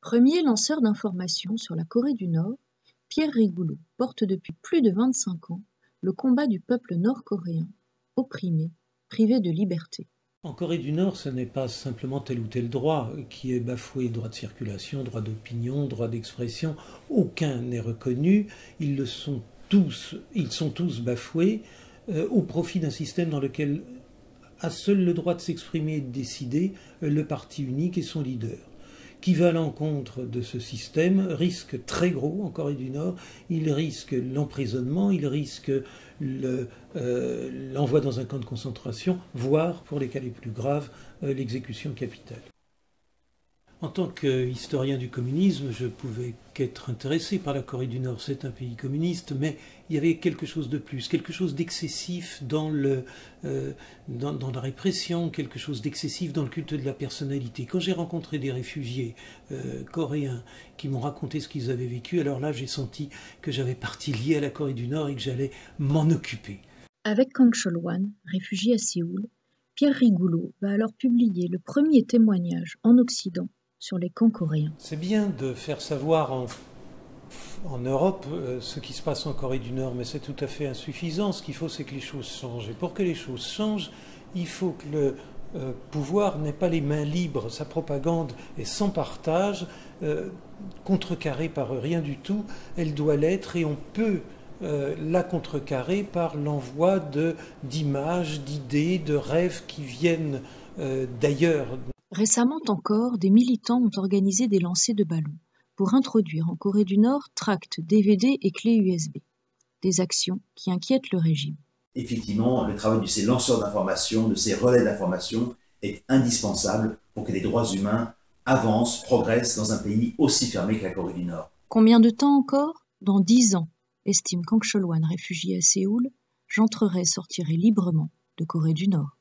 Premier lanceur d'informations sur la Corée du Nord, Pierre Rigoulot porte depuis plus de 25 ans le combat du peuple nord-coréen, opprimé, privé de liberté. En Corée du Nord, ce n'est pas simplement tel ou tel droit qui est bafoué, droit de circulation, droit d'opinion, droit d'expression, aucun n'est reconnu, ils sont tous bafoués au profit d'un système dans lequel a seul le droit de s'exprimer et de décider le parti unique et son leader. Qui va à l'encontre de ce système risque très gros en Corée du Nord, il risque l'emprisonnement, il risque l'envoi dans un camp de concentration, voire, pour les cas les plus graves, l'exécution capitale. En tant qu'historien du communisme, je pouvais qu'être intéressé par la Corée du Nord. C'est un pays communiste, mais il y avait quelque chose de plus, quelque chose d'excessif dans la répression, quelque chose d'excessif dans le culte de la personnalité. Quand j'ai rencontré des réfugiés coréens qui m'ont raconté ce qu'ils avaient vécu, alors là j'ai senti que j'avais partie liée à la Corée du Nord et que j'allais m'en occuper. Avec Kang Chol-wan, réfugié à Séoul, Pierre Rigoulot va alors publier le premier témoignage en Occident sur les camps coréens. C'est bien de faire savoir en Europe ce qui se passe en Corée du Nord, mais c'est tout à fait insuffisant. Ce qu'il faut, c'est que les choses changent. Et pour que les choses changent, il faut que le pouvoir n'ait pas les mains libres. Sa propagande est sans partage, contrecarrée par rien du tout. Elle doit l'être et on peut la contrecarrer par l'envoi d'images, d'idées, de rêves qui viennent d'ailleurs. Récemment encore, des militants ont organisé des lancers de ballons pour introduire en Corée du Nord tracts, DVD et clés USB. Des actions qui inquiètent le régime. Effectivement, le travail de ces lanceurs d'information, de ces relais d'information est indispensable pour que les droits humains avancent, progressent dans un pays aussi fermé que la Corée du Nord. Combien de temps encore ? Dans 10 ans, estime Kang Chol-wan, réfugié à Séoul, j'entrerai, sortirai librement de Corée du Nord.